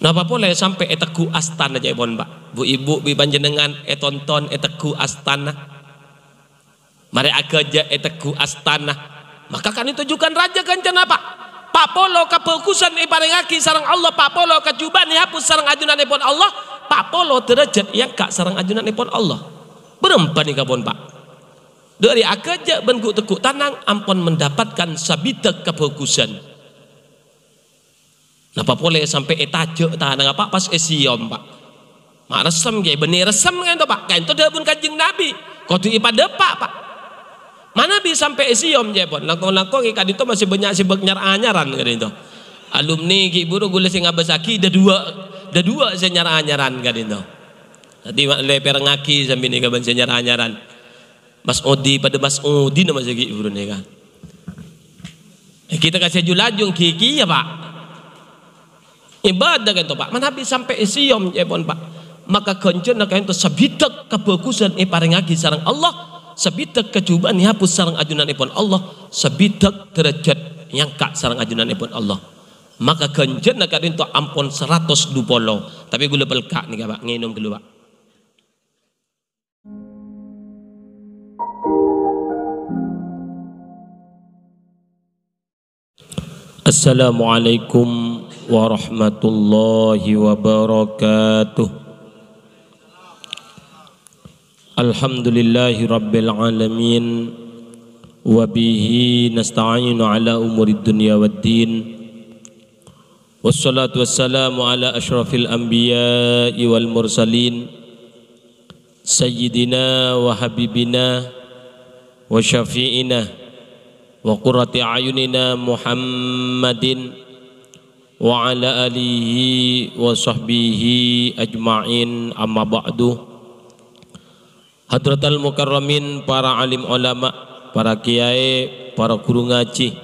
Napa boleh sampai eteku astana aja bon Pak. Bu ibu bi panjenengan tonton eteku astana. Mari aja eteku astana. Maka kan itu tujukan raja kancan apa? Pak polo kapokusan iparengaki sarang Allah, Pak polo kajuban dihapus sarang ajunan ipun Allah, Pak polo derajat yang kak sarang ajunan ipun Allah. Berempat nih kabon Pak. Dari aja bentuk tekuk tanang ampun mendapatkan sabitek kapokusan. Napa boleh sampai etaje tahan apa pas esiom Pak. Mak resem ge benih resem kan to Pak. Kan to pun kanjeng Nabi. Kudu ipada Pak. Mana bisa sampai esiom je pun. Langkong-langkong ikat itu masih banyak sibuk nyar-anyaran kan itu. Alumni ki buru gule sing abasaki da dua saya nyar-anyaran kan itu. Tadi leper ngaki sambil ni kaban saya nyar-anyaran. Mas Odi pada Mas Odi nama segi buru ni kan. Kita kasih julajung kiki ya Pak. Ibadah kan to Pak. Mana bisa sampai isiom je pun Pak. Maka kencen kan to sabitek kebagusan parengagi sareng Allah, sabitek kecubaan dihapus sareng ajunan ipun Allah, sabitek derajat yang kak sareng ajunan ipun Allah. Maka kencen kan to ampun 120. Tapi gula pelkak nih Pak nginum dulu Pak. Assalamualaikum warahmatullahi wabarakatuh. Alhamdulillahi rabbil alamin wa bihi nasta'inu ala umurid dunya waddin. Wassalatu wassalamu ala asyrafil anbiya'i wal mursalin sayyidina wa habibina wa syafi'ina wa qurrati ayunina Muhammadin wa ala alihi wa sahbihi ajma'in, amma ba'du. Hadratal mukarramin, para alim ulama, para kiai, para guru ngaji,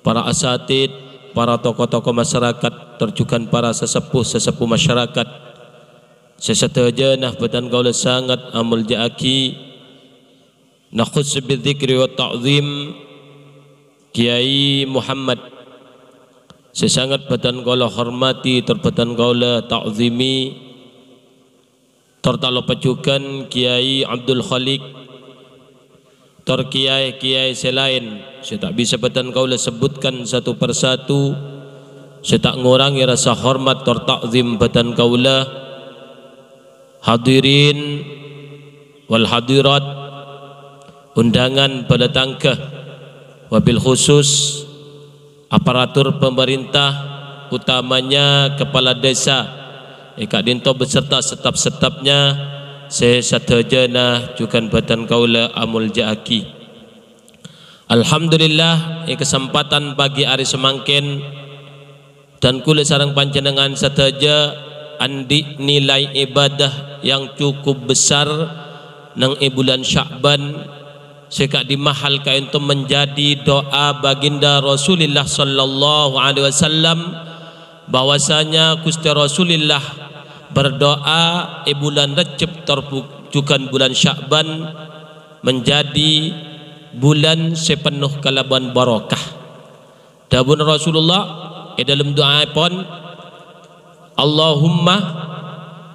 para asatid, para tokoh-tokoh masyarakat, terjukan para sesepuh masyarakat, sesedaya nah badan kaula sangat amul jaaki nakhus bidzikri wa ta'zim Kiai Muhammad, sesangat badan kaula hormati, terbatan kaula ta'zimi, tertalo pejukan Kiai Abdul Khaliq, kiai-kiai selain saya tak bisa badan kaula sebutkan satu persatu, saya tak ngurangi rasa hormat tertakzim badan kaula. Hadirin wal hadirat, undangan pada tangkah, wabil khusus aparatur pemerintah, utamanya kepala desa Eka Dinto beserta setap-setapnya, saya sadayana jukan badan kaula amul jaaki. Alhamdulillah kesempatan pagi hari semangkin dan kula sareng panjenengan sadaja andi nilai ibadah yang cukup besar nang bulan Sya'ban sekak dimahal kaintum menjadi doa baginda Rasulullah sallallahu alaihi wasallam bahwasanya Gusti Rasulullah berdoa bulan Rajab terbujukan bulan Sya'ban menjadi bulan sepenuh kalaban barakah. Dawuh Rasulullah dalam doa pun, Allahumma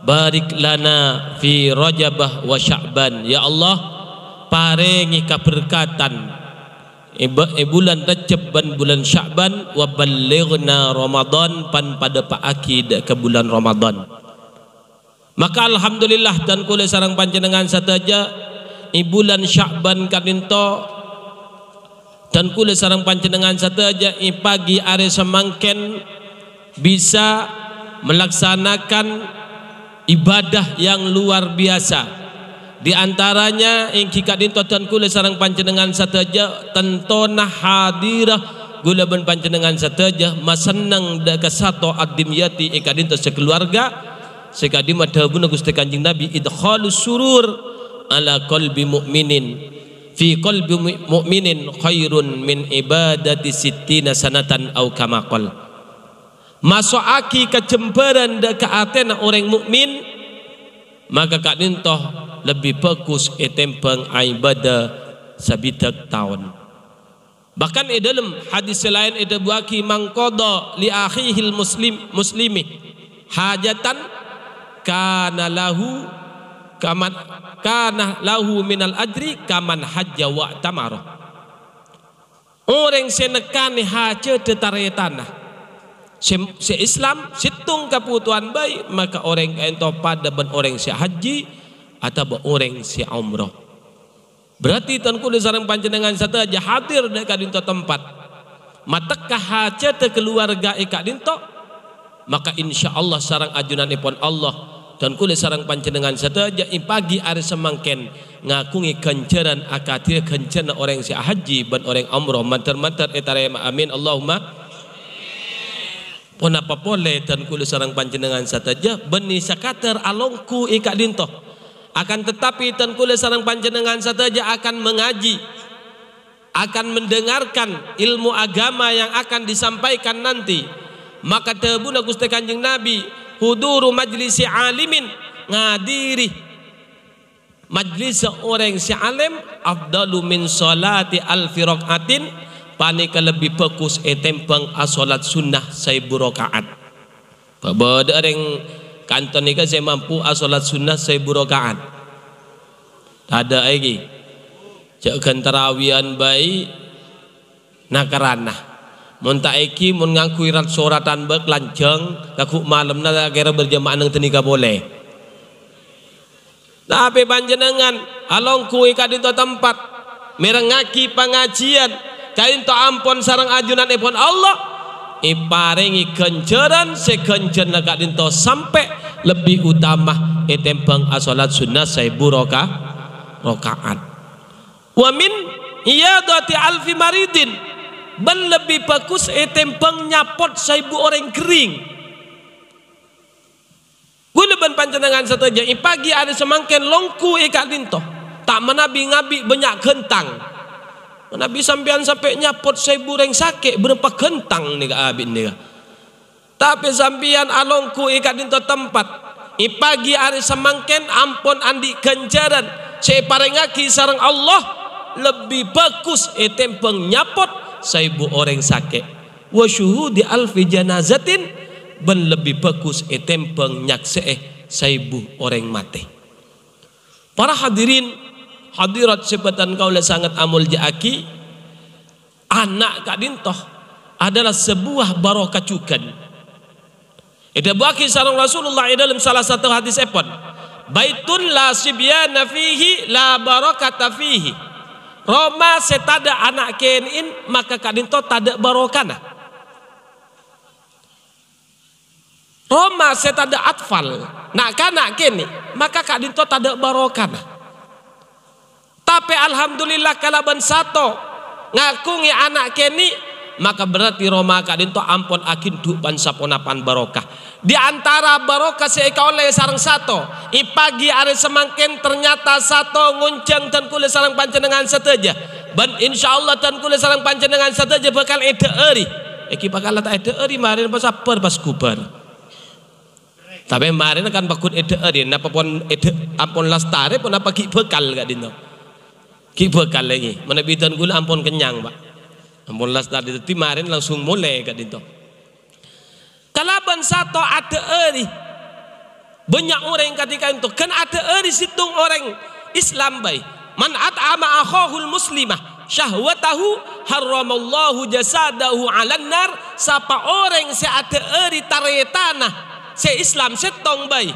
barik lana fi Rajabah wa Sya'ban. Ya Allah, paringi keberkatan bulan Rajab dan bulan Sya'ban, wa ballighna Ramadan pan pada paaki ke bulan Ramadan. Maka alhamdulillah dan kula sareng panjenengan sadaja bulan Sya'ban kadinto dan kula sareng panjenengan sadaja pagi hari semangken bisa melaksanakan ibadah yang luar biasa. Di antaranya ing kikadinto dan kula sareng panjenengan sadaja tentona hadirah gula ben panjenengan sadaja maseneng da kasato ad-dimyati ikadinto sekeluarga sekadi madhabuna Gusti Kanjeng Nabi idkhalus surur ala qalbi mu'minin fi qalbi mu'minin khairun min ibadati sittina sanatan au kama qala. Masukaki kecemberan da kaatena orang mukmin, maka kadintoh lebih bagus etempeng ibadah sabidak tahun. Bahkan dalam hadis lain ada buaki mangkodo li akhihil muslimi hajatan kana lahu minal ajri kaman hajja wa tamara. Orang senekani haja tetare tanah se Islam situng kebutuhan baik, maka orang ento pada ben orang si haji atau orang si umrah. Berarti tanku sareng panjenengan saja hadir dekat dinto tempat matakah haja te keluarga eka dinto, maka insyaallah sareng ajunanipun Allah dan kule sareng panjenengan saja pagi hari semangken ngakungi kenceran akatir kencerna orang si haji ban orang umrah mantar-mantar etare amin Allahumma. Pon apa boleh dan kule sareng panjenengan saja beni sakater alongku ika dinto, akan tetapi dan kule sareng panjenengan saja akan mengaji, akan mendengarkan ilmu agama yang akan disampaikan nanti, maka tebuna Gusti Kanjeng Nabi huduru majlisi alimin, ngadiri majlis orang si alim afdalu min salati alfi rakaatin, panika lebih fokus tempeng asolat sunnah 1000 rakaat. Pada orang kanton ni saya mampu asolat sunnah 1000 rakaat. Ada lagi cek tarawihan bayi nakarana monta eki mun ngangku irat soratan bek lanceng kaku malam na kira berjamaah nang tenika boleh. Tapi panjenengan alongku ika dinto tempat merengaki pengajian kain to ampun sareng ajunanipun Allah iparingi kenceran sekencen kak dinto sampai lebih utama tempeng asolat sunnah 1000 rakaat. Wa min iyadati alfi maridin, ben lebih bagus tempeng nyapot 1000 orang kering. Gula ban panjenengan saja pagi ada semangken longku ika dinto tak menabi ngabi banyak kentang. Nabi sampean sampai nyapot 1000 orang sakit berapa kentang nih abin nih. Tapi sampean alongku ikat dinto tempat pagi hari semangken ampun andi kenjaran separengaki sareng Allah lebih bagus tempeng nyapot 1000 orang sakit wa syuhudi alfi janazatin, ben lebih bagus tempeng nyaksee 1000 orang mati. Para hadirin hadirat sebatan kaula sangat amul jaaki, anak kak dintoh adalah sebuah barokah cukan. Itu baki sareng Rasulullah dalam salah satu hadis epon, baitun la sibyana fihi la barakata fihi. Roma setada anak kenin maka kak dintoh tada barokana. Roma setada atfal nak kanak keni maka kak dintoh tada barokana. Tapi alhamdulillah kalaban satu ngakungi anak keni maka berarti Roma kadinto ampun akin dupan saponapan barokah. Di antara barokah seika oleh sarang satu pagi hari semangken ternyata satu nguncang dan kule sarang panjenengan seteja ban insyaallah dan kule sarang panjenengan seteja bakal edeeri eki bakal tak edeeri marin pas saper pas kubar. Tapi marin kan bakut edeeri napa pun ampun lastare pun apa ki bekal gak dinto. Ki bekal lagi menebitan gula ampun kenyang pak ampun las tadi marin langsung mulai kat dinto. Kalaban satu ada eri banyak orang ketika itu kan ada eri situng orang Islam baik man at'ama akhahul muslimah syahwatahu haramallahu jasadahu 'alan nar. Sapa orang se ada eri taretana se Islam setong baik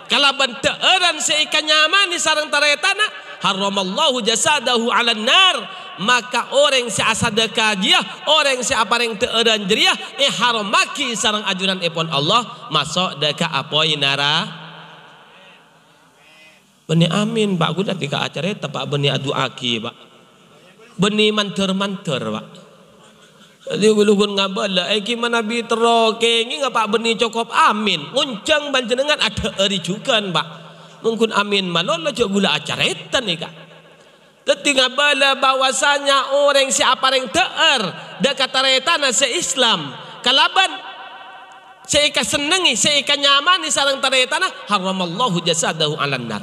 kalaban teeran se ikan nyamani sareng taretana haramallahu jasadahu 'alan nar, maka orang si asadaka dia orang si apareng teeran jeria haramaki sareng ajunan ipun Allah masuk deka apoi nara. Beni amin pak guna tika acara eta pak beni adu aki pak beni manter-manter pak. Jadi gulugun ngabala gimana bi terokengi ngapa beni cokop amin nguncang panjenengan ada eri juga pak. Mungkin amin malolo cok gula acara eta nih kak. Tetinga bala bahwasanya orang si apareng teer dekat taretana se Islam kalaban seika senengi seika nyamani sareng taretana haramallahu jasadahu 'alan nar.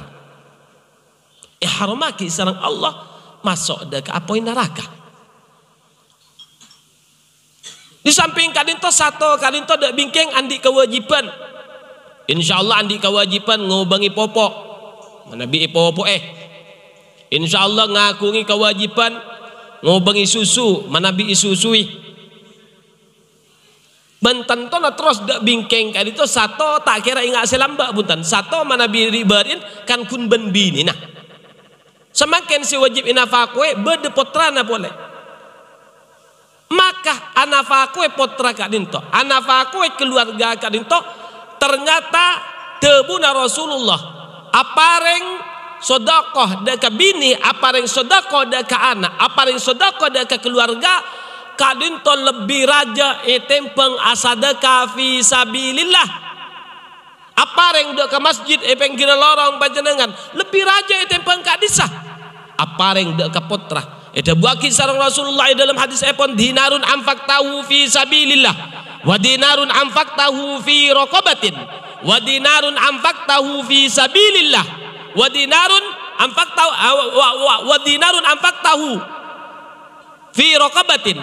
Haramaki sareng Allah masuk dekat apoi neraka. Di samping kadinto satu kadinto dak bingkeng andi kewajiban Insyaallah andi kewajiban ngobangi popok manabi popok insyaallah ngakungi kewajiban ngobangi susu manabi isusui bentan to terus dak bingkeng kan itu satu tak kira ingat selambak buntan satu manabi ribarin kan kun ben bini nah semakin si wajib inafakwe bede potrana boleh maka anafakwe potra kadinto anafakwe keluarga kadinto ternyata tebuna Rasulullah apareng sodakoh deka bini apareng sodakoh deka anak apareng sodakoh deka keluarga kadinto lebih raja etempeng asadaka fi sabilillah apareng deka masjid epeng kira lorong panjenengan lebih raja etempeng kadisah apareng deka potra itu buaki sareng Rasulullah dalam hadis epon dinarun anfaqtahu fi sabilillah wa dinarun anfaqtahu fi raqabatin wa dinarun anfaqtahu fi sabilillah wa dinarun anfaqtahu wa dinarun anfaqtahu fi raqabatin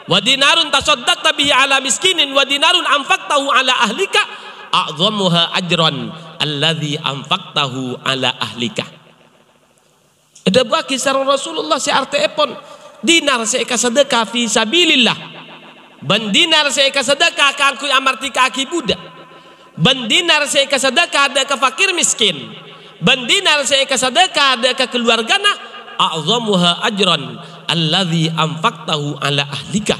wa dinarun tasaddaqta bihi ala miskinin wa dinarun anfaqtahu ala ahlika a'dhamuha ajran alladhi anfaqtahu ala ahlika. Ada bagi sareng Rasulullah si arte epon dinar seeka sedekah fi sabilillah ban dinar seeka sedekah kangku amarti kaki budak ban dinar seeka sedekah ada ke fakir miskin ban dinar seeka sedekah ada ke keluargana a'zamuha ajran alladzi anfaqtahu ala ahlika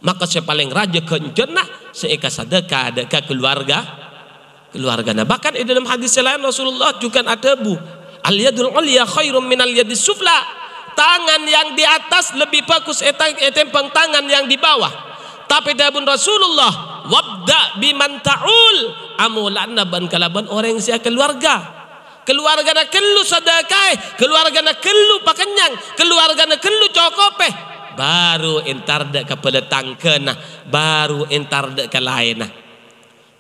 maka saya paling raja kencenah seeka sedekah ada ke keluargana bahkan di dalam hadis lain Rasulullah juga ada bu al-yadul ulya khairum minal yadis sufla tangan yang di atas lebih bagus etempeng tangan yang di bawah tapi dabun Rasulullah wabda biman ta'ul amulanna ban kalaban orang sia keluarga na kellu sedekah keluarga na kellu pakenyang keluarga na kellu cokope baru entar dak kepada tangkena baru entar dak ke lainah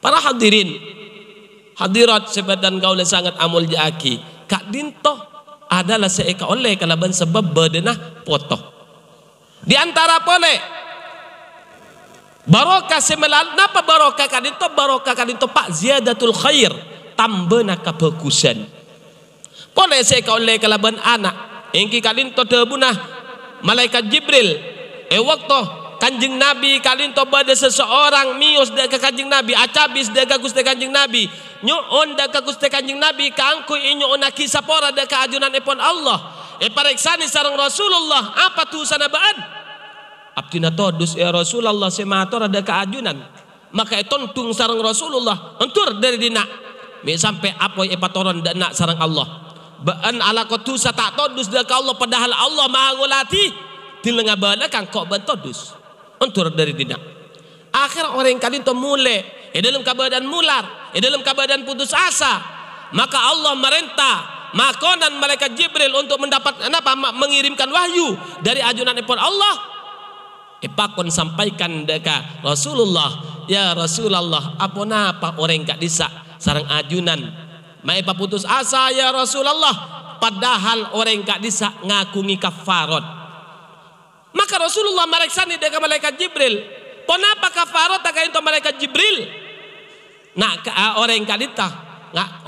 para hadirin hadirat sebadan gaul sangat amul jaaki kak dinto adalah seeka oleh kalaban sebab berdenah foto di antara pole barokah semelal napa barokah kak dinto pak ziyadatul khair tambena kebagusan pole seeka oleh kalaban anak engki kak dinto debunah malaikat Jibril waktu Kanjeng Nabi kalian toba ada seseorang mius deka Kanjeng Nabi acabis deka Gusti Kanjeng Nabi nyuon deka Gusti Kanjeng Nabi kangku nyuon kisah pora deka ajunan epon Allah pareksani sareng Rasulullah apa tu sanabaan abdina todus ya Rasulullah semator deka ajunan maka tontung sareng Rasulullah entur dari dina mi sampai apoy epatoron dana sareng Allah baan ala kotusa tak todus deka Allah padahal Allah maha ngulati dilengabana kang kok bantodus untuk dari dina akhir orang kalian to mulai dalam keadaan mular dalam keadaan putus asa maka Allah merintah makonan malaikat Jibril untuk mendapat mengirimkan wahyu dari ajunan ipon Allah pakon sampaikan deka Rasulullah ya Rasulullah apa orang gak disa sarang ajunan maepa putus asa ya Rasulullah padahal orang gak disa ngakungi kafarat maka Rasulullah mereksani dengan malaikat Jibril. Kenapa kafarat tak itu malaikat Jibril? Nah, orang kadita,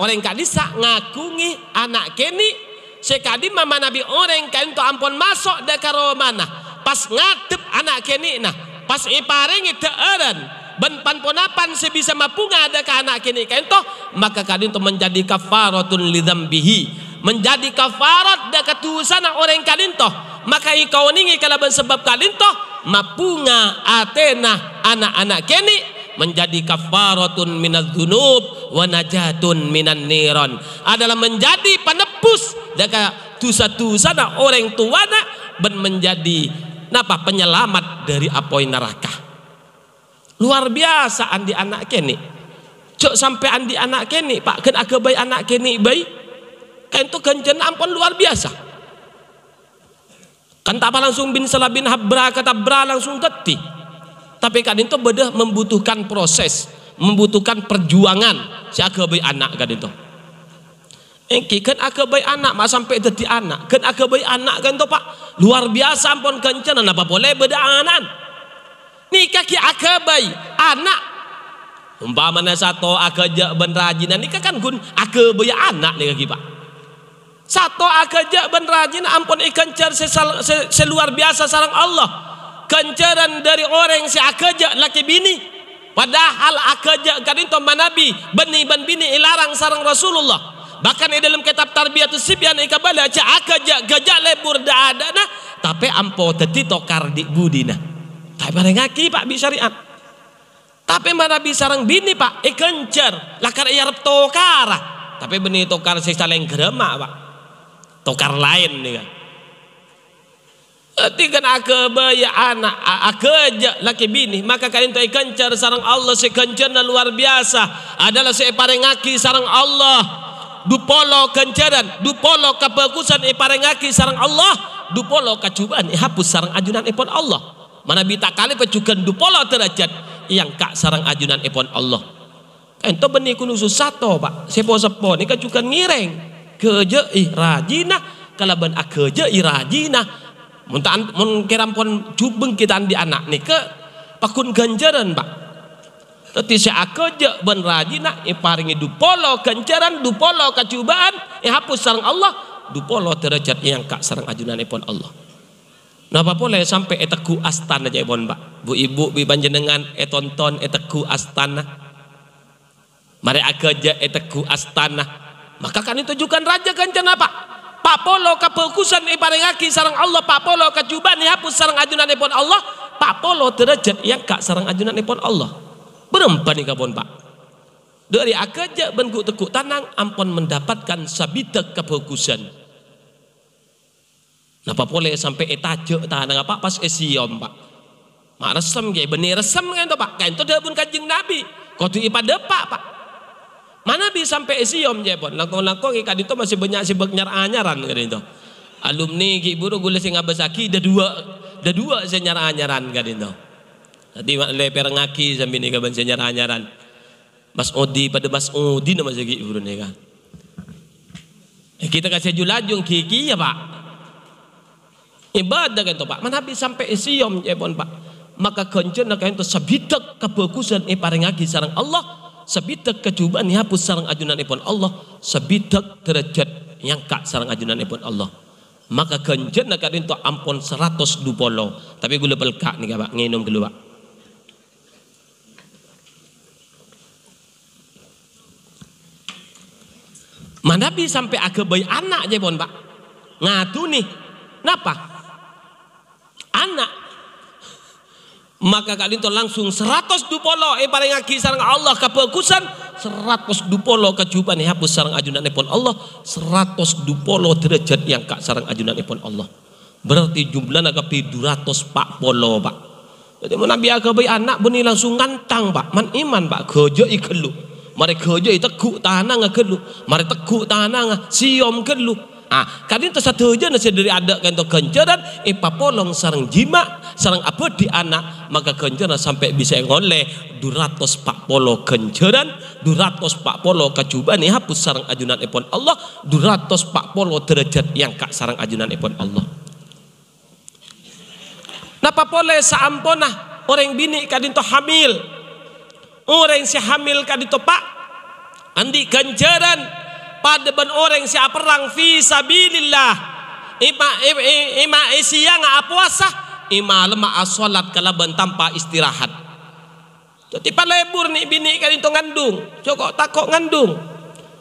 orang kadisa ngakungi anak keni sekadi mama nabi orang kain to ampun masuk deka romana. Pas ngadep anak keni nah, pas iparingi teeran ben panponapan sebisa mapunga deka anak keni kain to maka kadin to menjadi kafaratun lidzambihi. Menjadi kafarat deka tusana orang kadin to maka ikau ningi kalaban sebab kalinto mapunga atena anak-anak keni menjadi kafaratun minadz dzunub wa najatun minan niran adalah menjadi penebus daka dosa-dosa orang tuana dan menjadi napa penyelamat dari apoi neraka luar biasa andi anak keni cok sampai andi anak keni pak ken agebai anak keni bayi kan itu ganjen ampun luar biasa kan tak apa langsung bin salah bin habra kata bra langsung geti tapi kan itu bedah membutuhkan proses membutuhkan perjuangan si agabai anak kan itu engki kan agabai anak mak sampai jadi anak kan agabai anak kan itu pak luar biasa ampun kencan apa boleh beda anan nih kaki agabai anak Umpamanya satu akeja ben rajinan ni kan kun ake boya anak ni kaki pak. Satu akeja ben rajin ampun ikencer seluar biasa sarang Allah. Kenceran dari orang si akeja laki bini. Padahal akeja kadinto manabi bani ban bini ilarang sarang Rasulullah. Bahkan di dalam kitab Tarbiyatus Sibyan ikabala ca akeja gajak lebur da ada nah tapi ampo teti tokar di budina. Tapi bareng ngaki pak bi syariat. Tapi mana bisa sarang bini pak ikencer lakar iarep tokar tapi benih tokar si saleng gerema pak tokar lain nih kan tiga ake baya anak akeja laki bini maka kalian tu ikencer sarang Allah si kencerna luar biasa adalah si parengaki sarang Allah dupolo kenceran dupolo kabagusan parengaki sarang Allah dupolo kacubaan hapus sarang ajunan ipon Allah mana bita kali pecukan dupolo derajat yang kak sarang ajunan ipon Allah ento benih kuno susato pak sepo-sepo ni kacukan ngireng keje rajina kalaban akeje rajina muntaan mun kerampon cubeng kita di anak ni ke pakun ganjaran pak tetapi si akeje ben rajina paringi dupolo ganjaran dupolo kacubaan hapus sarang Allah dupolo derajat yang kak sarang ajunan ipon Allah. Napa boleh sampai eteku astana aja ibon mbak bu ibu bi panjenengan tonton eteku astana mari akeja eteku astana maka kan itu tujukan raja kancan apa pak polo kapokusan iparengaki sarang Allah pak polo kacuban hapus sarang ajunan ipon Allah pak polo derajat yang kak sarang ajunan ipon Allah berempat nih kabon pak dari akeja benku tekuk tanang ampun mendapatkan sabitek kapokusan. Napa boleh sampai etaje tahan apa pas esiom pak mak resem gaya benih resem kan to pak kan to dah pun kanjeng Nabi kau tu ipada pak mana bisa sampai esiom je pun langkong ikat itu masih banyak sibuk nyaran kan itu alumni ki buru gula sing abasaki dah dua saya nyaran kan itu tadi mak leper ngaki sambil ni kaban saya nyaran Mas Odi pada Mas Odi nama saya buru ni kan kita kasih julajung kiki ya pak ibadah kan tu pak mana habis sampai siom je pun pak maka kencan nak itu sabitak kebagusan parengaki sarang Allah sabitak kecubaan hapus sarang ajunan pun Allah sabitak derajat yang kak sarang ajunan pun Allah maka kencan nak itu ampun 120 tapi gula belkak ni pak nginum dulu pak mana habis sampai akebai anak je pun pak ngatu nih napa anak maka kali itu langsung 120 parengaki sarang Allah kapakusan 120 kacuban hapus sarang ajunan pun Allah 120 derajat yang kak sarang ajunan pun Allah berarti jumlahnya kapi 240 pak jadi Nabi akabai anak benih langsung ngantang pak man iman pak kerja ikelu mari kerja tekuk tanang kelu mari tekuk tanang siom kelu kadin tu satu je nasi dari ada kan tu kenceran papolong sarang jima sarang apa di anak maka kenceran sampai bisa ngoleh 240 kenceran 240 kacuban hapus sarang ajunan ipon Allah 240 derajat yang kak sarang ajunan ipon Allah napa boleh saampona orang bini kadin tu hamil orang si hamil kadin tu pak andi kenceran pada ban orang siapa perang fi sabilillah ima siang puasa ima lemah salat kalaban tanpa istirahat jadi palebur ni bini kan itu ngandung cokok takok ngandung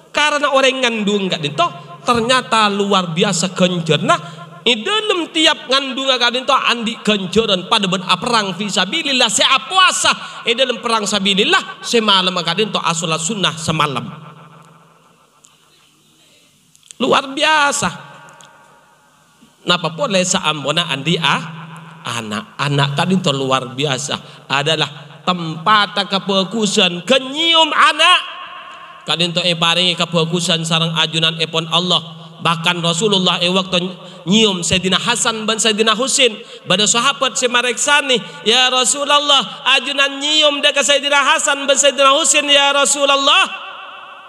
karena orang ngandung kan itu ternyata luar biasa kencerna di dalam tiap ngandung kan itu andi kenceran pada ban perang fi sabilillah siapa puasa di dalam perang sabilillah semalam kan itu asolat sunnah semalam luar biasa napa boleh saambona andi anak tadi itu luar biasa adalah tempat kebagusan kenyium anak kadin to paringi kebagusan sarang ajunan epon Allah bahkan Rasulullah waktu nyium Sayyidina Hasan dan Sayyidina Husin pada sahabat semareksani ya Rasulullah ajunan nyium dekat Sayyidina Hasan dan Sayyidina Husin ya Rasulullah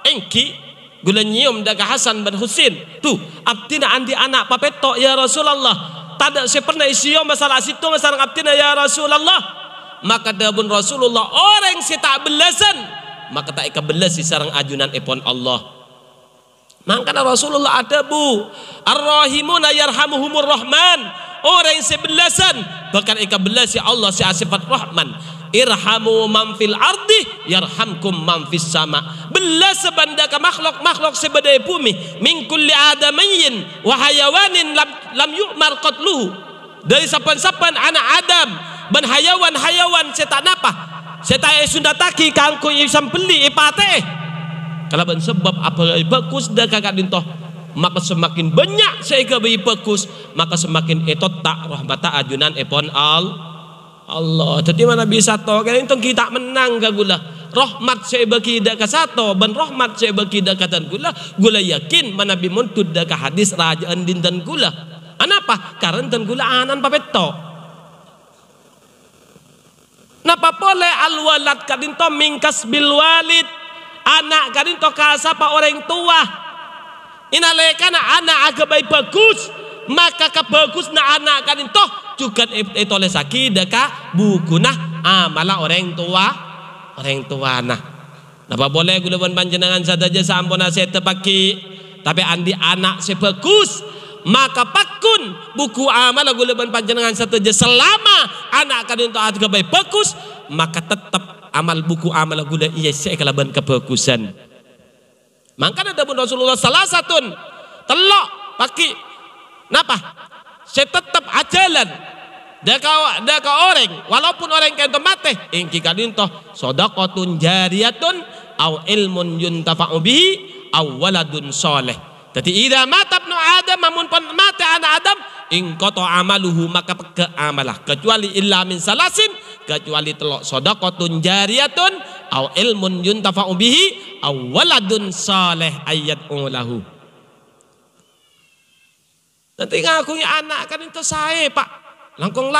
engki gula nyium daga Hasan bin Husin tuh abdina andi anak papetok ya Rasulullah tada saya pernah isiyo masalah situ sarang abdina ya Rasulullah maka dabun Rasulullah orang si tak belasan maka tak ika belas sareng ajunan ipon Allah. Mangkana Rasulullah ada bu ar-rahimuna yarhamuhumur rahman, orang yang sebelasan bahkan ika belas ya Allah si sifat rahman. Irhamu man fil ardi yarhamkum man fis sama. Belas sebanda ka makhluk sebadai bumi min kulli adamiyyin wa hayawanin lam yu'mar qatluhu. Dari sapan-sapan anak Adam ban hayawan setak napa setak sundataki kangku isam beli ipate kalaban sebab apa bagus dah kakak dintoh maka semakin banyak sehingga bayi bagus maka semakin etot tak rahmata ajunan epon Allah. Jadi mana bisa to kan itu kita menang ka gula rahmat saya bagi dak ka sato ban rahmat saya bagi dak katan gula yakin mana bimuntud dak ka hadis rajaan dinten gula anapa karena dan gula anan papetto napa pole alwalad kadinto mingkas bil walid anak kadinto kasapa orang tua inalekana anak agabai bagus maka kabagus na anak kadinto juga etole sakit deka buku nah amala orang tua nah napa boleh gulaban panjenengan sadaja sampuna saya tepaki tapi andi anak sebagus maka pakun buku amal gulaban panjenengan sadaja selama anak kadinto agabai bagus maka tetap amal buku amal gula iya sekalaban kebagusan. Maka ada pun Rasulullah salah satu telok paki napa saya tetap ajalan daka orang walaupun orang kento mate ingki kadinto sodaqatun jariyatun au ilmun yuntafa'u bihi au waladun soleh. Jadi idza mata ibnu adam mamun pun mate anak adam ingkoto amaluhu maka ke amalah kecuali illa min salasin kecuali telok sodaqatun jariyatun au ilmun yuntafa'u bihi au waladun soleh ayat ulahu. Nanti ngaku anak kan itu saya pak langkong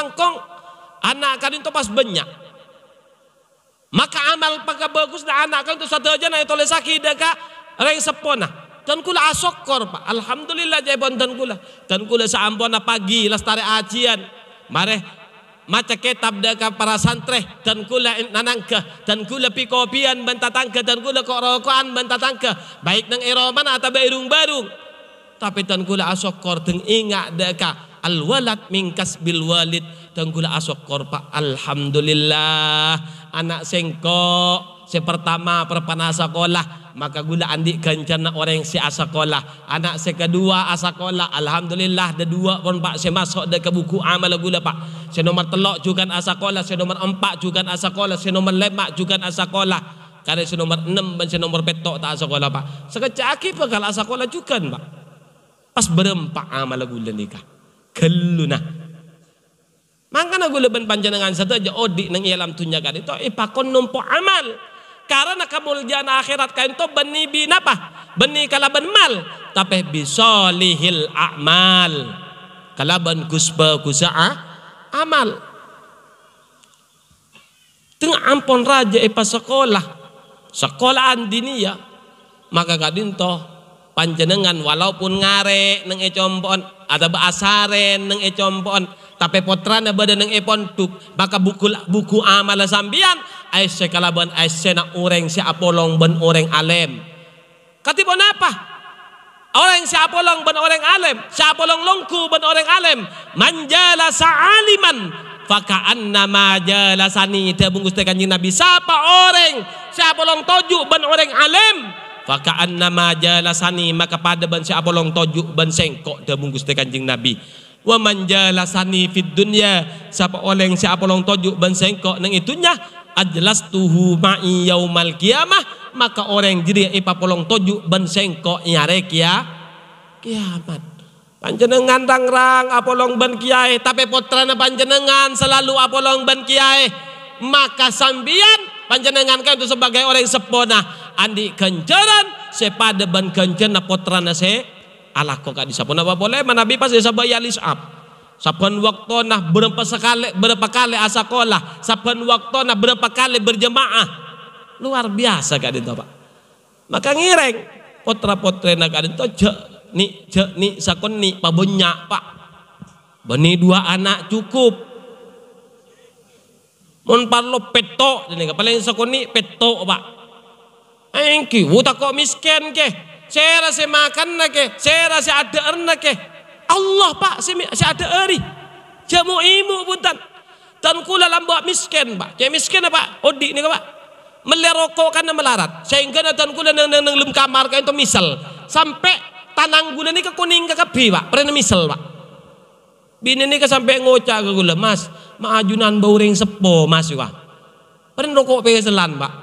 anak kan itu pas banyak maka amal pakai bagus dan anak kan itu satu aja na itu lesaki deka reng sepona dan kula asokor pak alhamdulillah jebon dan kula saampona pagi lestari ajian mare maca kitab deka para santre dan kula nanangka dan kula pikopian bentatangka dan kula kok rokokan bentatangka baik nang eroman atau bairung-barung tapi dan kula asokor teng ingat deka alwalad mingkas bil walid dan gula asokor pak alhamdulillah anak sengko sepertama perpana sekolah maka gula andi kencana orang si asakolah anak sekedua asakolah alhamdulillah ada dua pun pak saya masuk ke buku amal gula pak saya nomor telok juga asakolah saya nomor 4 juga asakolah saya nomor 5 juga asakolah karena saya nomor 6 dan saya nomor petok tak asakolah pak sekecaki bakal asakolah juga pak pas berempat amal gula nikah keluna mangkana gula ben panjenengan saja odi nang ialam tunjakan itu ipakon numpo amal karena kemuliaan akhirat kain to beni binapa beni kalaban mal tapi bisolihil a'mal kalaban kusba kusa'a amal tengah ampon raja pas sekolahan dinia maka kadinto panjenengan walaupun ngare nang ecompon ada baasaren nang ecompon tapi potrana badan nang epontuk maka buku amal sambian ay sekalaban ay sena orang si apolong ben orang alem katipon apa orang si apolong ben orang alem si apolong longku ben orang alem manjala sa'aliman faka'anna majala sani tabunggus kanjeng Nabi siapa orang si apolong toju ben orang alem faka'anna majala sani maka pada ban si apolong toju ben sengkok tabunggus kanjeng Nabi wa manjala sani fid dunya siapa orang si apolong toju ben sengkok nang itunya ajlastuhu ma'i yaumal qiyamah maka orang jadi ipapolong toju ben sengkok nyare kiamat panjenengan rangrang apolong ben kiai tapi putrana panjenengan selalu apolong ben kiai maka sambian panjenengan kan itu sebagai orang sepona andi kenceran sepada ben kencerna putrana se alako kadi sapona apa boleh manabi pas desa bayalis up saben waktu nah berapa kali asakolah saben waktu nah berapa kali berjemaah luar biasa kak itu pak maka ngireng potra-potrena kak itu ni sakon ni pabonya pak bani 2 anak cukup mon parlo peto ini paling sakon ni peto pak Engki wuta kok miskin ke, saya rasa makan na ke, saya rasa ada erna ke. Allah pak, saya ada eri. Jamu imu puntan. Tan kula lambak miskin pak, cek miskin apa? Odik ni pak. Melerokok kan melarat. Sehingga tan kula nang lem kamar kayak itu misal. Sampai tanang gula ni ke kuning ke kepi pak, pernah misal pak. Bini ni ke sampai ngocak ke gula, mas, maajunan bau ring sepo mas wah. Pernah rokok peselan pak.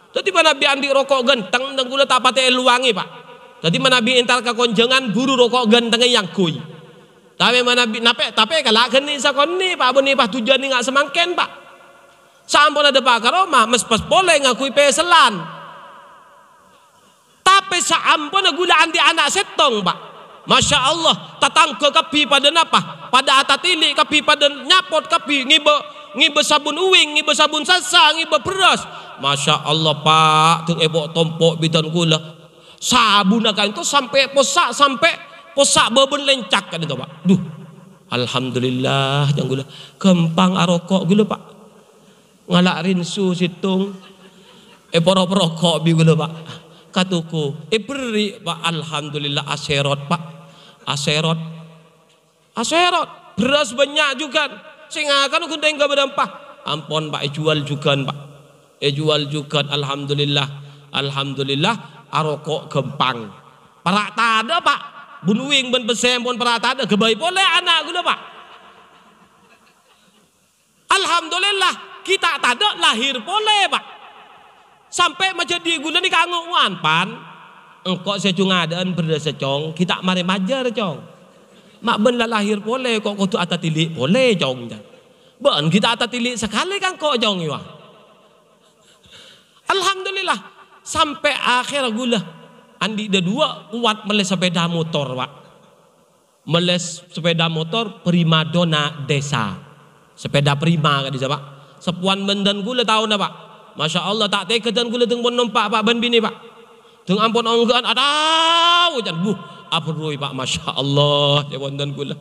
Jadi mana bi andi rokok genteng dan gula tak pateh luangi pak. Jadi mana bi entar ke konjengan buru rokok genteng yang kui. Tapi mana bi nape tapi kalau geni sakon ni pak beni pak tujuan ni nggak semangken pak. Sampun ada pak karoma mes pas boleh ngakui peselan. Tapi sampun gula andi anak setong pak. Masya Allah tatang ke kapi pada napa? Pada atatili kapi pada nyapot kapi ngibe sabun uwing, ngibe sabun sasa, ngibe beras. Masya Allah pak, tung ebok tompok bidan gula. Sabun akan itu sampai posak beben lencak kan itu pak. Duh, alhamdulillah jangan gula. Kempang arokok gula pak. Ngalak rinsu situng. Porok-porokok bi gula pak. Katuku, beri pak alhamdulillah aserot pak. Aserot. Beras banyak juga. Sehingga kan aku tengah berdampak. Ampun pak, jual juga pak. Jual juga alhamdulillah arokok gempang. Parak tada pak. Bunuing ben pesem pun parak tada kebaik boleh anak gula pak. Alhamdulillah kita tada lahir boleh pak. Sampai menjadi gula ni kanguan pan. Engkau secungadaan berdasa cong, kita mari majar cong. Mak ben lah lahir boleh kok tu atatilik boleh cong. Ben kita atatilik sekali kan kok cong iwa. Alhamdulillah sampai akhir gula andi ada dua kuat meles sepeda motor pak. Meles sepeda motor primadona desa. Sepeda prima kan bisa pak. Sepuan bendan gula tahu na pak. Masya Allah tak teka dan gula teng pun numpak pak ben bini pak. Teng ampun onggaan ada hujan buh apa rui pak Masya Allah ya bendan gula.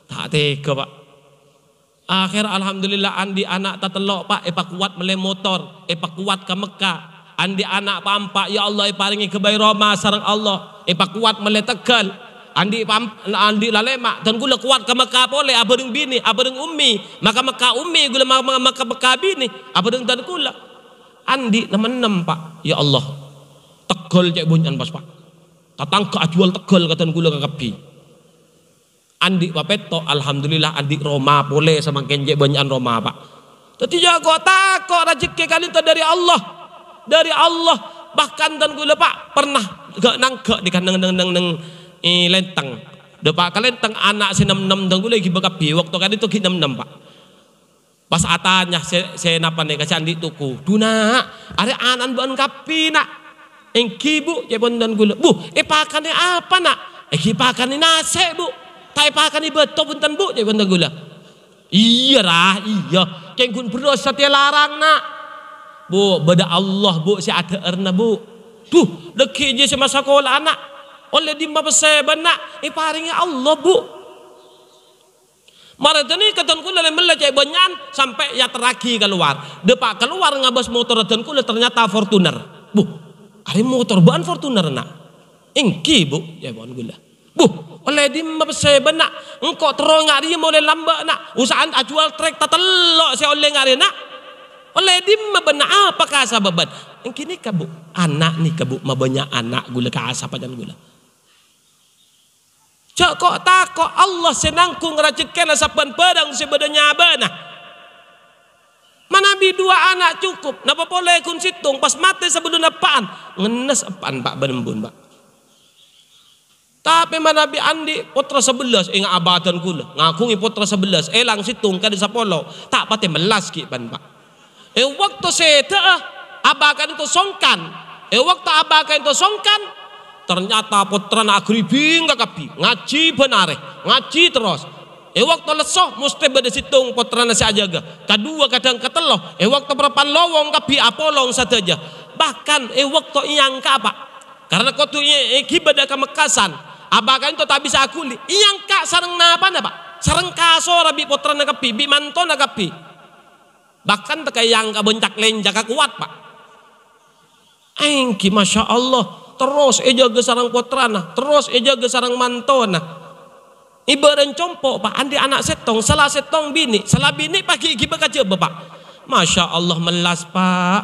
Tak teka pak. Akhir alhamdulillah andi anak tak telok pak epak kuat mele motor epak kuat ke Mekah andi anak pampak ya Allah paringi kebaik Roma sareng Allah epak kuat mele Tegal andi lalema dan gula kuat ke Mekah boleh abadeng bini abadeng ummi maka Mekah ummi gula maka Mekah bini abadeng dan gula andi nemenem pak ya Allah Tegal cek bunyan pas pak tatang ke ajual Tegal katan gula ke kapi andi papeto alhamdulillah andi Roma boleh sama kenjek banyak Roma pak. Tapi jago takut rezeki kali itu dari Allah bahkan dan gula pak pernah gak nangke di kandang lentang depak kalentang anak si 66 dan gula lagi bekapi waktu kali itu kita 66 pak. Pas atanya saya napa nih kasih andi tuku duna ada anan buan kapi nak engki bu jepon dan gula bu pakannya apa nak pakannya nasi bu tai pakan ni betul punten bu je punten gula. Iya kengkun beros setia larang nak. Bu beda Allah bu si ada erna bu. Tuh deki je sama sekolah anak. Oleh di mabese benak paringi Allah bu. Mara tani katan kula le melajai banyan sampai ya teraki keluar. Depak keluar ngabas motor dan kula ternyata Fortuner. Bu, ada motor ban Fortuner nak. Engki bu ya bon gula. Bu, oleh di mabse benak engkau terong ngari mau le lambak nak usahaan ajual trek tatelok saya oleh ngari nak oleh di benak apa kasa beban engkini kabu anak ni kabu mabanya anak gula kasa pajan gula cak kok takok Allah senangku ngerajekan sapan pedang sebedanya abana mana bi dua anak cukup napa boleh kun situng pas mati sebelum apaan ngenes apaan pak benembun pak. Tapi mana bi andi putra 11 ingat abadan kula ngakungi putra 11 elang situng ka di sapolo tak pati melas ki pan pak. Waktu seta abakan itu songkan. Waktu abakan itu songkan ternyata putra nak agribing ka kapi ngaji benare ngaji terus. Waktu lesoh mesti beda situng putra nasi ajaga. Kedua kadang keteloh. Waktu perpan lowong kapi apolong saja. Bahkan waktu yang ka pak. Karena kau tu ibadah ke Mekasan. Abakan itu tak bisa akuli. Yang kak sareng napa na pak? Sareng kaso rabi putra nagapi, bi manto nagapi. Bahkan tak yang ka bencak lenjak kuat pak. Engki masya Allah terus jaga sarang putrana, terus jaga sarang mantona. Ibaran compok pak, andi anak setong, salah setong bini, salah bini pagi gigi bekerja bapak. Masya Allah melas pak,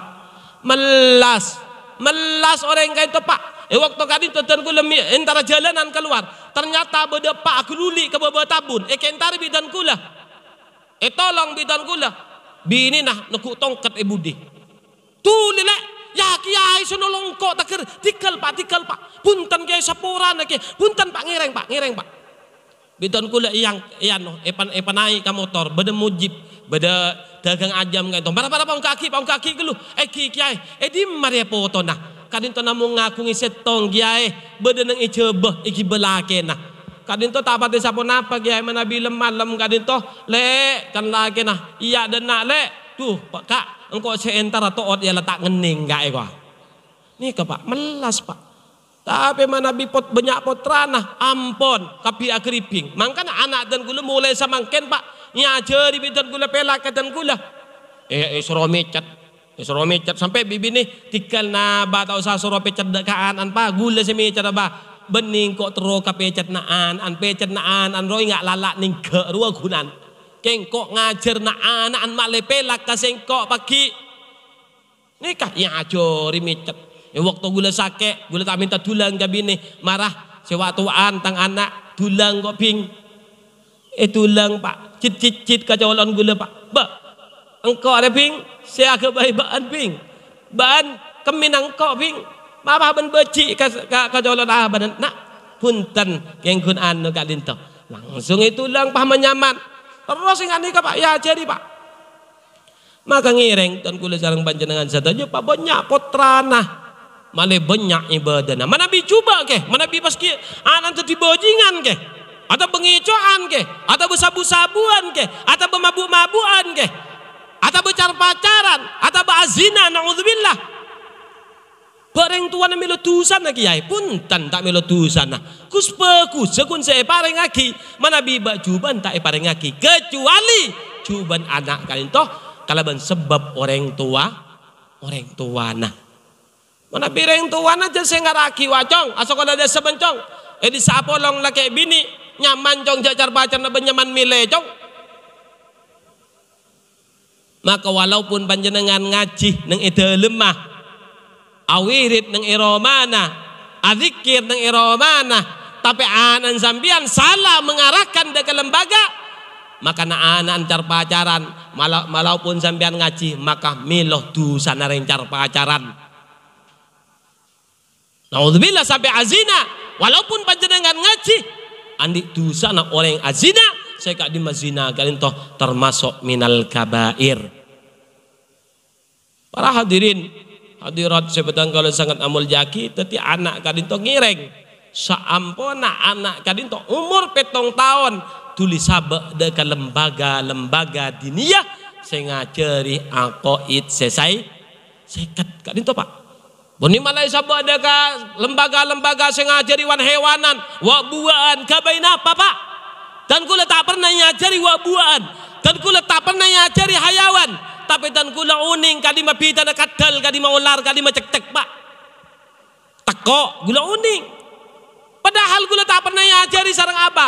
melas orang kayak itu pak. Waktu kali itu dan kula antara jalanan keluar, ternyata beda pak aku luli ke bawah tabun. Kentar bidan kula, tolong bidan kula, bini nah nekuk tongkat budi. Tuh lelek, ya kiai senolong kok takir, tikal pak, punten kiai sapuran kiai, punten pak ngereng pak. Bidan kula yang no, epan naik ke motor, beda mujib, beda dagang ajam kayak itu. Para pang kaki gelu, kiai, di Maria foto nah. Kadin to namung ngaku ngisetong kiai, beda nang icebeh iki belake nah. Kadin to tapat desa pun apa kiai manabi malam kadin to le kan laki nah. Iya dan nak le, tuh pak kak, engkau seentar atau ot ya letak ngening gak eko. Nih ke pak melas pak. Tapi manabi pot banyak potrana, ampon kapi akriping. Makanya anak dan gula mulai samangken pak, nyajari bidan gula pelak dan gula. Suruh mecat sampai bibi nih tikal na ba tau sa suruh pecat dekaan an pa gula si mecat ba bening kok tero ka pecat naan an roy ngak lalak ning ke ruang gunan kengkok ngajar naan an mak lepelak ka sengkok pagi nikah ya ajori mecat waktu gula sake gula tak minta tulang ka bini marah sewaktuan tang anak tulang kok ping tulang pak cit ka jawlan gula pak ba engkau ada ping saya ke bayi baan ping baan keminang kau ping mama ban beci ka jolon badan nak punten kengkun anu kak dinto langsung itu lang paham nyaman terus ingani ka pak ya jadi pak maka ngireng dan kula sareng panjenengan sadaya pak banyak potrana male banyak ibadana mana bi coba ke mana bi paski anan tadi bajingan ke atau pengicoan ke atau besabu-sabuan ke atau bemabuk-mabuan ke atau pacaran atau azina naudzubillah bareng tuan melo tusan lagi kiai punten tak melo tusan kuspeku sekun saya pareng aki mana biba juban tak pareng aki kecuali juban anak kalian toh kalaban sebab orang tua nah mana bireng tua nah jan saya ngaraki wacong asal ada sebencong di sapolong laki bini nyaman cong jajar pacar na benyaman mile cong. Maka walaupun panjenengan ngaji nang ide lemah awirid nang iromana adzikir nang iromana tapi anan sambian salah mengarahkan ke lembaga maka anan ancar pacaran walaupun sambian ngaji maka miloh dosa narencar pacaran naudzubillah sampai azina walaupun panjenengan ngaji andi dosa na orang azina saya kak di mazina kalian toh termasuk minal kabair. Para hadirat sebetulnya kalau sangat amul jaki, tapi anak kalian toh ngireng. Saampona anak kalian toh umur 7 tahun tulis sabak dekat lembaga diniyah saya ngajari aqaid selesai sekat kalian toh pak. Boni malai sabak dekat lembaga saya ngajari wan hewanan, wa buaan kabaina apa pak? Dan kula tak pernah nyajari wabuan dan kula tak pernah nyajari hayawan tapi dan kula uning kali mapita na kadal kali maular kali macek pak teko gula uning padahal kula tak pernah nyajari sarang apa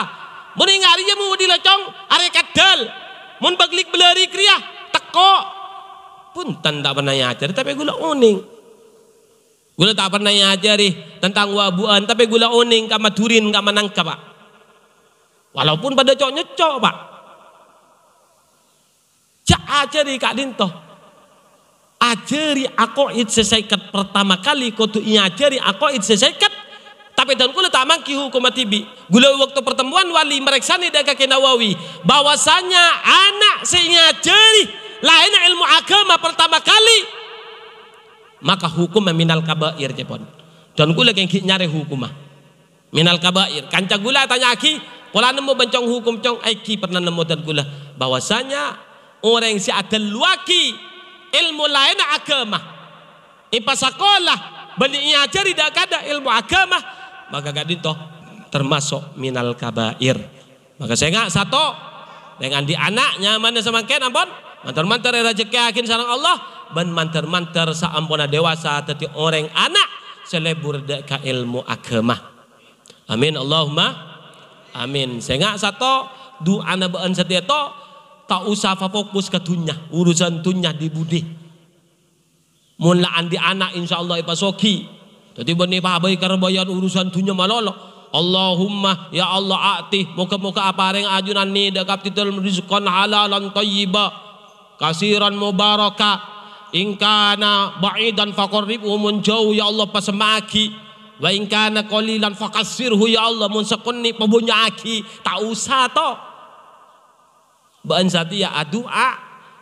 mun ngari je mu dilecong are kadal mun baglik beleri kriah teko punten tak pernah nyajari tapi gula uning gula tak pernah nyajari tentang wabuan tapi gula uning ka maturin ka manangka pak. Walaupun pada cok nyecok pak, cak ajari kak dinto, ajari aqaid sesaikat pertama kali kau tu ajari aqaid sesaikat, tapi dan kula tak mangki hukum atibi. Gula waktu pertemuan wali mereksani dekat Nawawi, bahwasanya anak ngajari lain ilmu agama pertama kali, maka hukum minal kabair cepon. Dan gula kengki nyari hukumah minal kabair. Kanca gula tanya aki. Pola nemu bencong hukum cong aiki pernah nemu dan gula bahwasanya orang si ada luaki ilmu lain agama ipa sekolah beli nyajari dak ada ilmu agama maka gak dito termasuk minal kabair maka saya nggak satu dengan di anaknya mana semakin ampun mantar-mantar rezeki yakin sareng Allah ban mantar-mantar saampuna dewasa tadi orang anak selebur deka ilmu agama. Amin Allahumma amin. Sehingga satu doa nabaan setia to tak usah fokus ke dunya, urusan dunya di budi. Mulaan di anak insyaallah ipasoki. Tadi bani pahabai karbayan urusan dunya malolo. Allahumma ya Allah ati muka-muka apa yang ajunan ni dekap titul rizqan halalan tayyiba kasiran mubaraka ingkana ba'idan faqarribhu mun jauh ya Allah pasemaki wa ingkana qalilan faqassirhu ya Allah mun sakuni pabunyaki tak usah to baan satia adua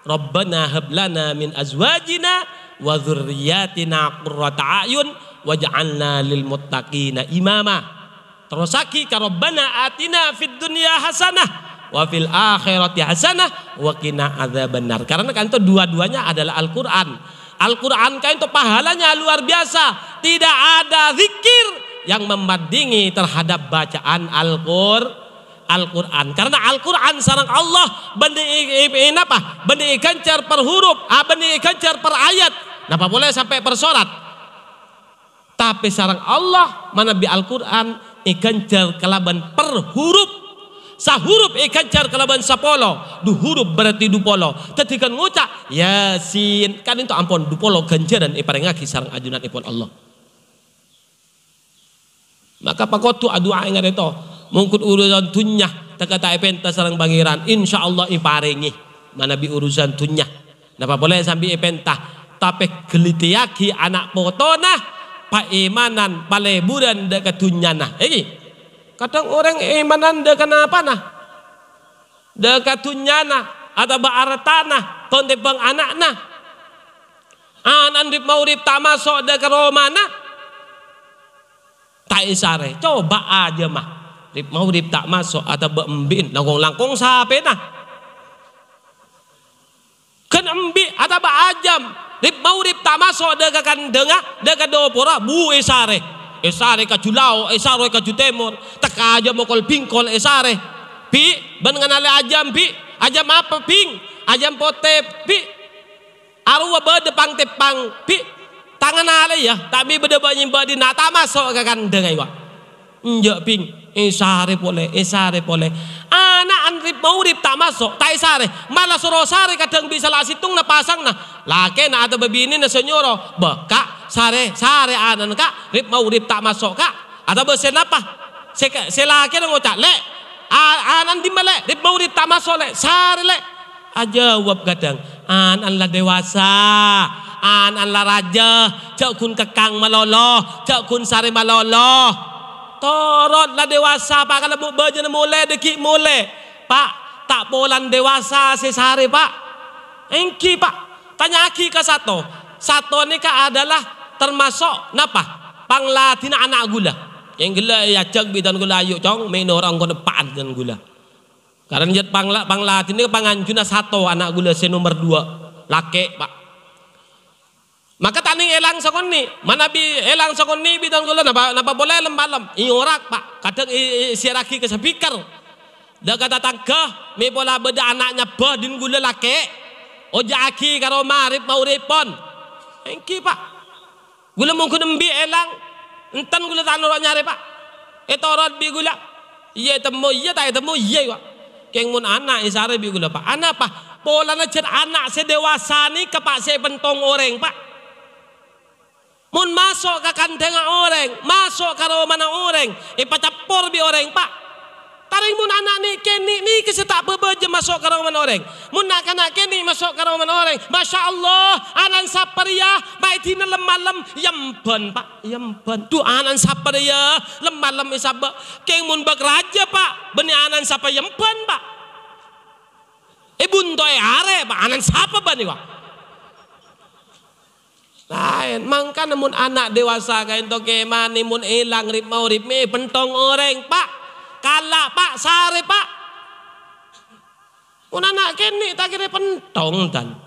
rabbana hab lana min azwajina wa dzurriyyatina qurrata a'yun waj'alna lil muttaqina imama. Terus lagi rabbana atina fid dunya hasanah wa fil akhirati hasanah wa qina adzabannar. Karena kan itu dua-duanya adalah Al-Qur'an. Al-Qur'an kan itu pahalanya luar biasa. Tidak ada zikir yang membandingi terhadap bacaan Al-Qur'an. Karena Al-Qur'an sareng Allah banding apa? Banding kancar per huruf, banding kancar per ayat. Napa boleh sampai per surat. Tapi sareng Allah manabi Al-Qur'an ikancar kalaban per huruf sahuruf ikancar kalaban sapolo du huruf berarti du polo ketika ngucap Yasin kan itu ampun du polo ganjaran iparengaki sareng ajunan ipun Allah. Maka pakotu adua ingat itu mungkin urusan dunya takata ipenta sareng pangeran insyaallah iparengi manabi urusan dunya napa boleh sambil ipenta tapi gelitiaki anak potona paimanan paleburan dekat dunyana. Kadang orang imanan dekat apa nah? Dekat dunyana atau ba'artana konte bang anakna. Anan rip mau rip tak masuk dekat romana. Tak isare. Coba aja mah. Rip mau rip tak masuk atau beembin langkong-langkong sape nah. Kan embi atau ba'ajam rip mau rip tak masuk dekat kandengah dekat dopora bu esare kaju lao esare kaju temur teka aja mokol bingkol esare pi benengan ale ajam pi ajam apa ping ajam pote pi arwa bede pang tepang pi tangan ale ya tapi bede banyi badi nak tak masuk ke kandeng iwa njak ping esare pole anak anrip mau rip tak masuk tak esare malah suruh sare kadang bisa lah situng na pasang na laki na atau babini na senyoro beka sare anan kak rip mau rip tak masuk kak atau besen apa selaki na ngocak le anan di male rip mau rip tak masuk le sare le aja wab kadang anan la dewasa anan la raja cak kun kekang malolo cak kun sare malolo torot lah dewasa pak kalau mau baca mulai dekik mulai pak tak polan dewasa sesare pak engki pak tanya aki ke satu ni kak adalah termasuk napa panglatina anak gula yang gula ya cek bidan gula ayu cong main orang kau depan dan gula karena jet panglatin ini panganjuna satu anak gula se nomor 2 laki pak. Maka tani elang sakoni, mana bi elang sakoni bidang gula napa boleh malam iorak pak, kadang siaraki ke speaker. Dah kata tangga, me bola beda anaknya bah din gula laki, oja aki karo marip mau repon, engki pak, gula mungkin embi elang, entan gula tanur nyari pak, etorot bi gula, iya temu iya tak temu iya pak, keng mun anak isare bi gula pak, anak pak, pola nacer anak sedewasa ni kepak se pentong orang pak. Mun masuk ke kandang orang, masuk ke rumah orang, ipacapor bi orang pak. Taring mun anak ni kini ni kesetak bebeje masuk ke rumah orang. Mun nak anak kini masuk ke rumah orang, masya Allah, anan saparia, baitina lemalam yamban pak, yamban. Tu anan saparia lemalam isabak. Keng mun bak raja pak, beni anan sapa yamban pak. Ibun toy are pak, anan sapa bani pak. Lain, mangka namun anak dewasa kain toke mani mun elang rip mau rip me pentong orang pak, kalak pak sare pak, mun anak kini tak kira pentong dan,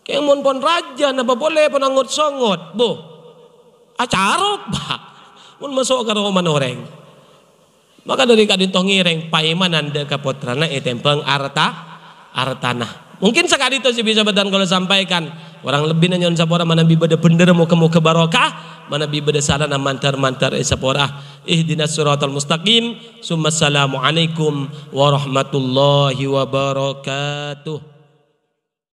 kayak mun pon raja napa boleh pon angut songot, bu, acarok pak, mun masuk ke rumah orang, maka dari kadin tongireng paimanan deka potrana etempeng artana. Mungkin sekali itu sih bisa bedan kalau sampaikan Orang lebih nanyon sapora manabi beda bener muka-muka barokah, manabi beda salah mantar-mantar sapora. Ihdinas siratal mustaqim. Assalamualaikum warahmatullahi wabarakatuh.